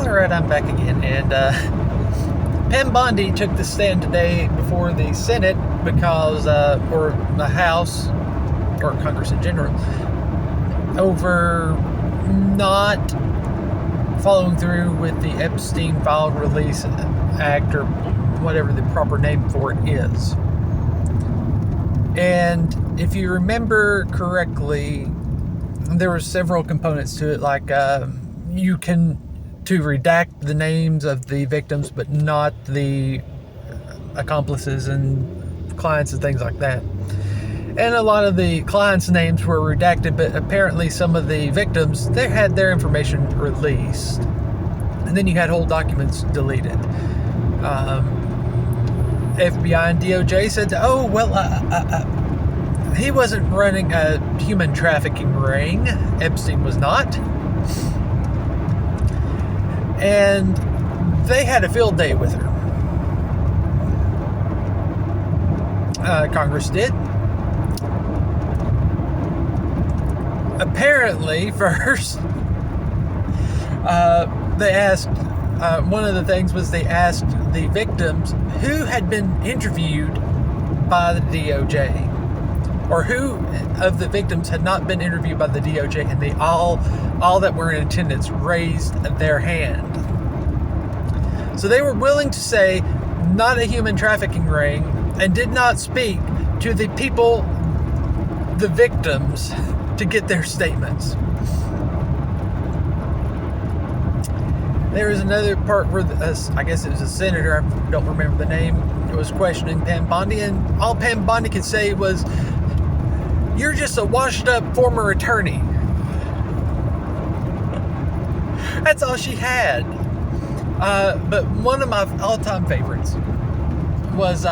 Alright, I'm back again, and Pam Bondi took the stand today before the Senate because, or the House, or Congress in general, over not following through with the Epstein Files Release Act, or whatever the proper name for it is. And if you remember correctly, there were several components to it, like you can to redact the names of the victims but not the accomplices and clients and things like that. And a lot of the clients' names were redacted, but apparently some of the victims, they had their information released. And then you had whole documents deleted. FBI and DOJ said, oh, well, he wasn't running a human trafficking ring. Epstein was not. And they had a field day with her. Congress did. Apparently, first, they asked, one of the things was they asked the victims who had been interviewed by the DOJ, or who of the victims had not been interviewed by the DOJ, and they all that were in attendance raised their hand. So they were willing to say not a human trafficking ring, and did not speak to the people, the victims, to get their statements. There was another part where, I guess it was a senator, I don't remember the name, was questioning Pam Bondi, and all Pam Bondi could say was, "You're just a washed-up former attorney." That's all she had. But one of my all-time favorites was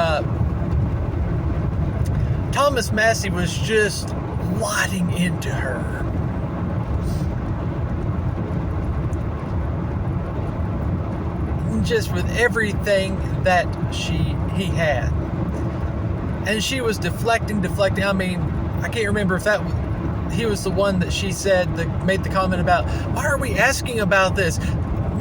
Thomas Massie was just lauding into her. Just with everything that he had. And she was deflecting. I mean, I can't remember if he was the one that she said that made the comment about, why are we asking about this?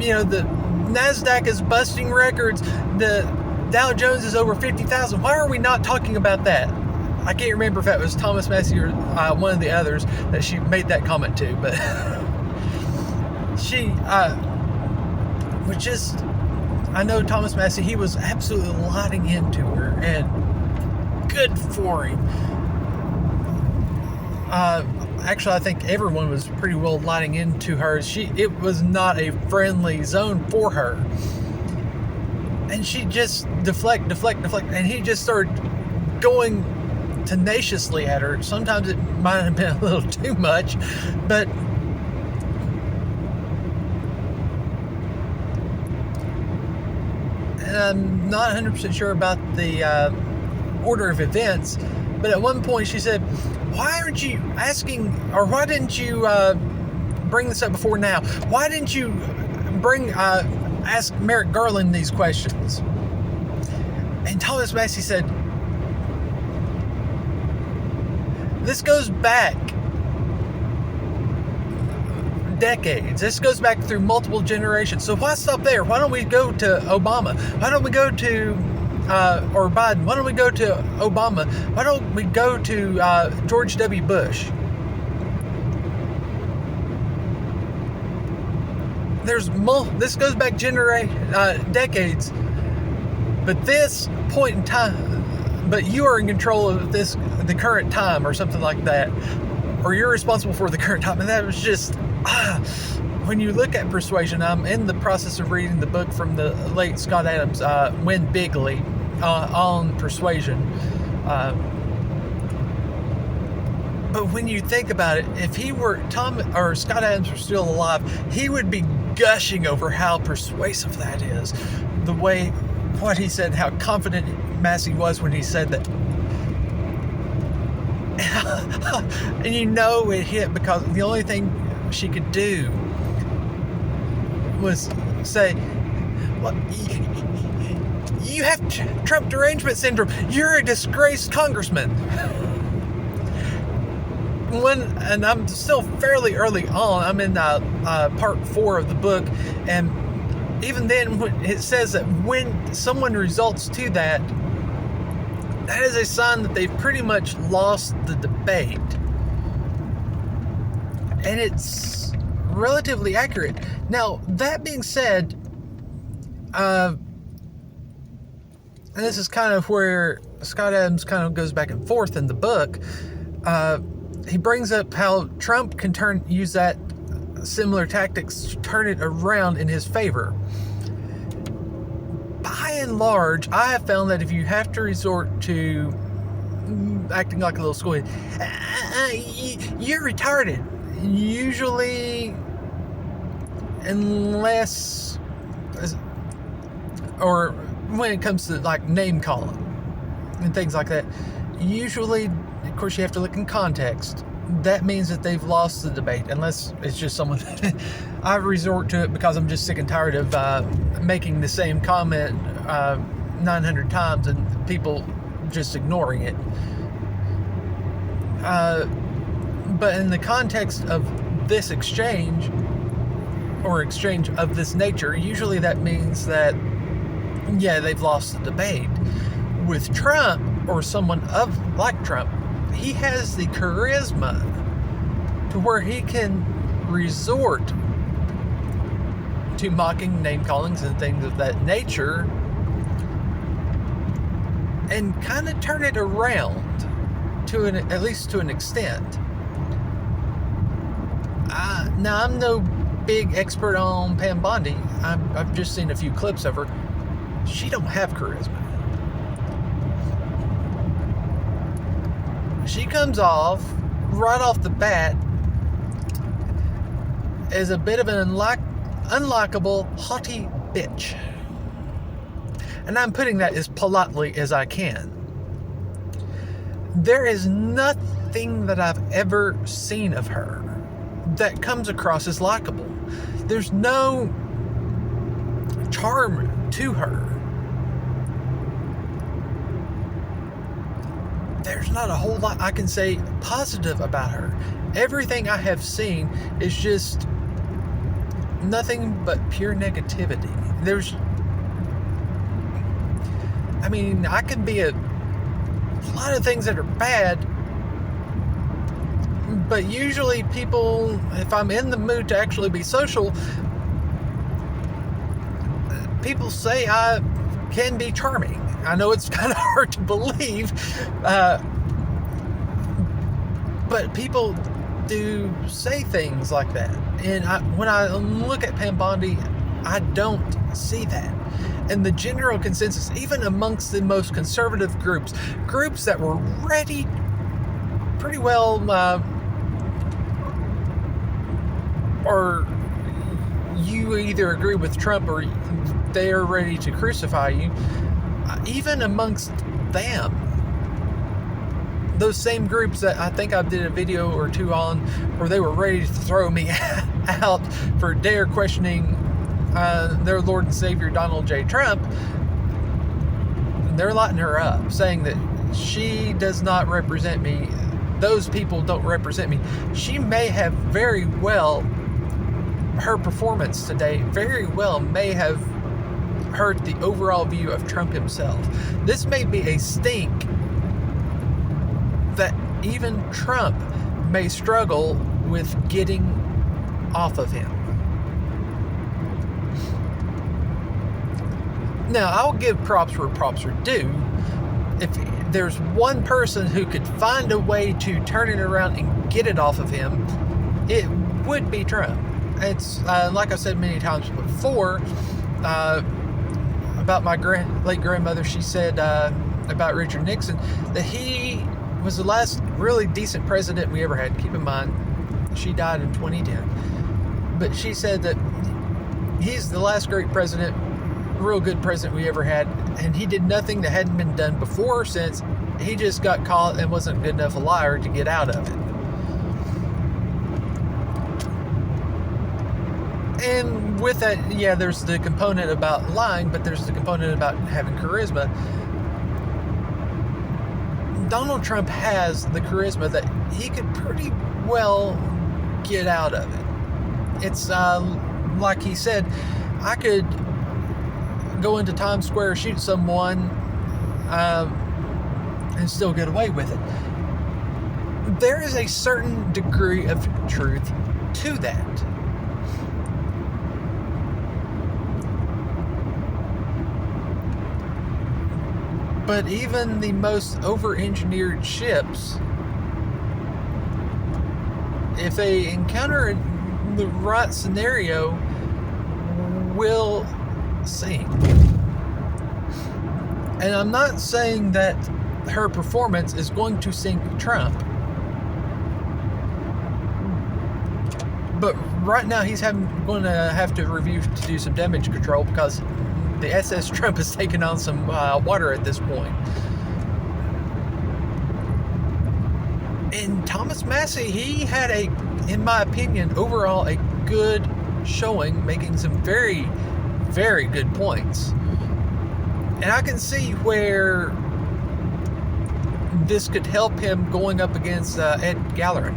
You know, the NASDAQ is busting records. The Dow Jones is over 50,000. Why are we not talking about that? I can't remember if that was Thomas Massie or one of the others that she made that comment to, but she was just, I know Thomas Massie, he was absolutely lauding into her, and good for him. Actually, I think everyone was pretty well lauding into her. It was not a friendly zone for her. And she just deflect, and he just started going tenaciously at her. Sometimes it might have been a little too much, but and I'm not 100% sure about the order of events, but at one point she said, why aren't you asking, or why didn't you bring this up before now? Why didn't you ask Merrick Garland these questions? And Thomas Massie said, this goes back decades. This goes back through multiple generations. So why stop there? Why don't we go to Obama? Why don't we go to or Biden? Why don't we go to Obama? Why don't we go to George W. Bush? This goes back decades, but this point in time, but you are in control of the current time, or something like that, or you're responsible for the current time. And that was just, when you look at persuasion, I'm in the process of reading the book from the late Scott Adams, Win Bigly, on persuasion. But when you think about it, if he were Scott Adams were still alive, he would be gushing over how persuasive that is. The way, what he said, how confident Massie was when he said that. And you know it hit, because the only thing she could do was say, well, you have Trump derangement syndrome. You're a disgraced congressman. And I'm still fairly early on. I'm in part 4 of the book, and even then, it says that when someone results to that, that is a sign that they've pretty much lost the debate. And it's relatively accurate. Now, that being said, and this is kind of where Scott Adams kind of goes back and forth in the book. He brings up how Trump can use that similar tactics to turn it around in his favor. By and large, I have found that if you have to resort to acting like a little school, you're retarded. Usually, unless, or when it comes to like name calling and things like that, usually, of course, you have to look in context. That means that they've lost the debate, unless it's just someone. I resort to it because I'm just sick and tired of making the same comment 900 times and people just ignoring it. But in the context of this exchange, or exchange of this nature, usually that means that, yeah, they've lost the debate. With Trump, or someone like Trump, he has the charisma to where he can resort to mocking, name callings, and things of that nature, and kind of turn it around at least to an extent. Now, I'm no big expert on Pam Bondi. I've just seen a few clips of her. She don't have charisma. She comes off, right off the bat, as a bit of an unlikable, haughty bitch. And I'm putting that as politely as I can. There is nothing that I've ever seen of her that comes across as likable. There's no charm to her. There's not a whole lot I can say positive about her. Everything I have seen is just nothing but pure negativity. I can be a lot of things that are bad, but usually people, if I'm in the mood to actually be social, people say I can be charming. I know it's kind of hard to believe, but people do say things like that. And when I look at Pam Bondi, I don't see that. And the general consensus, even amongst the most conservative groups that were ready, pretty well, or you either agree with Trump or they are ready to crucify you, even amongst them, those same groups that I think I did a video or two on where they were ready to throw me out for dare questioning their Lord and Savior Donald J. Trump, they're lighting her up, saying that she does not represent me. Those people don't represent me. She may have very well, her performance today very well may have hurt the overall view of Trump himself. This may be a stink that even Trump may struggle with getting off of him. Now, I'll give props where props are due. If there's one person who could find a way to turn it around and get it off of him, it would be Trump. It's like I said many times before, about my late grandmother. She said about Richard Nixon that he was the last really decent president we ever had. Keep in mind, she died in 2010. But she said that he's the last great president, real good president we ever had, and he did nothing that hadn't been done before or since. He just got caught and wasn't good enough a liar to get out of it. And with that, yeah, there's the component about lying, but there's the component about having charisma. Donald Trump has the charisma that he could pretty well get out of it. It's like he said, I could go into Times Square, shoot someone, and still get away with it. There is a certain degree of truth to that. But even the most over-engineered ships, if they encounter the right scenario, will sink. And I'm not saying that her performance is going to sink Trump. But right now he's going to have to review to do some damage control because the SS Trump is taking on some water at this point. And Thomas Massie, he had in my opinion, overall a good showing, making some very, very good points. And I can see where this could help him going up against Ed Gallerin.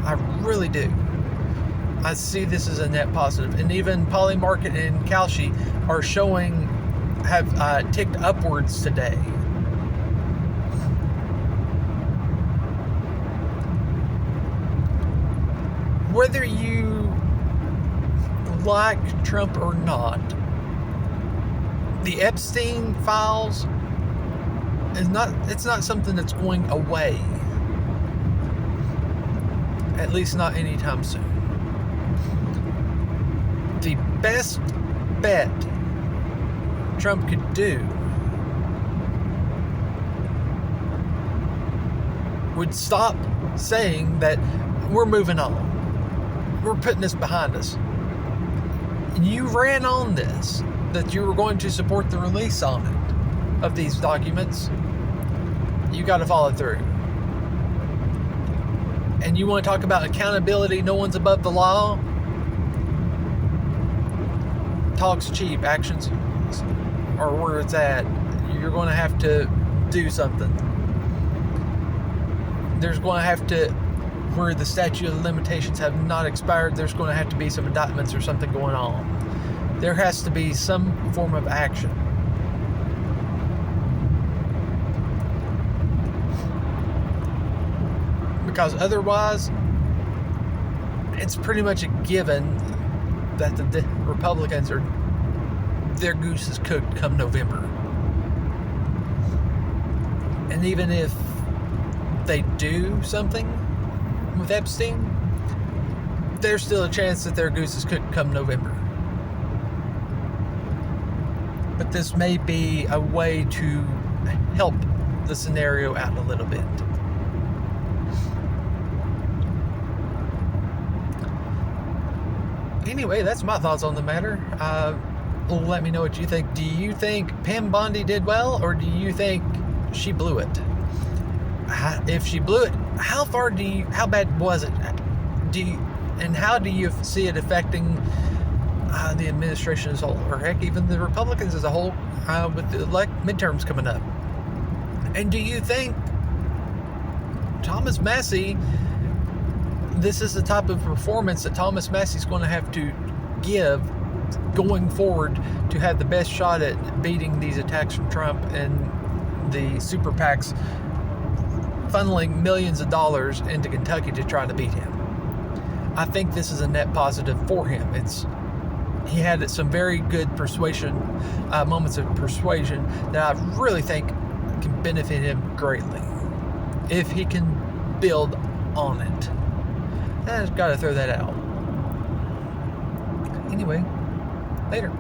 I really do. I see this as a net positive. And even Polymarket and Kalshi are have ticked upwards today. Whether you like Trump or not, the Epstein Files it's not something that's going away. At least not anytime soon. The best bet Trump could do would stop saying that we're moving on. We're putting this behind us. You ran on this, that you were going to support the release on it of these documents. You got to follow through. And you want to talk about accountability, no one's above the law? Talk's cheap, actions are where it's at. You're going to have to do something. There's going to have to, where the statute of limitations have not expired, there's going to have to be some indictments or something going on. There has to be some form of action. Because otherwise, it's pretty much a given that the Republicans their goose is cooked come November. And even if they do something with Epstein, there's still a chance that their goose is cooked come November. But this may be a way to help the scenario out a little bit. Anyway, that's my thoughts on the matter. Let me know what you think. Do you think Pam Bondi did well, or do you think she blew it? If she blew it, how bad was it? And how do you see it affecting the administration as a whole, or heck, even the Republicans as a whole, with the midterms coming up? And do you think Thomas Massie, this is the type of performance that Thomas Massie's going to have to give going forward to have the best shot at beating these attacks from Trump and the super PACs funneling millions of dollars into Kentucky to try to beat him? I think this is a net positive for him. He had some very good moments of persuasion that I really think can benefit him greatly if he can build on it. I just got to throw that out. Anyway, later.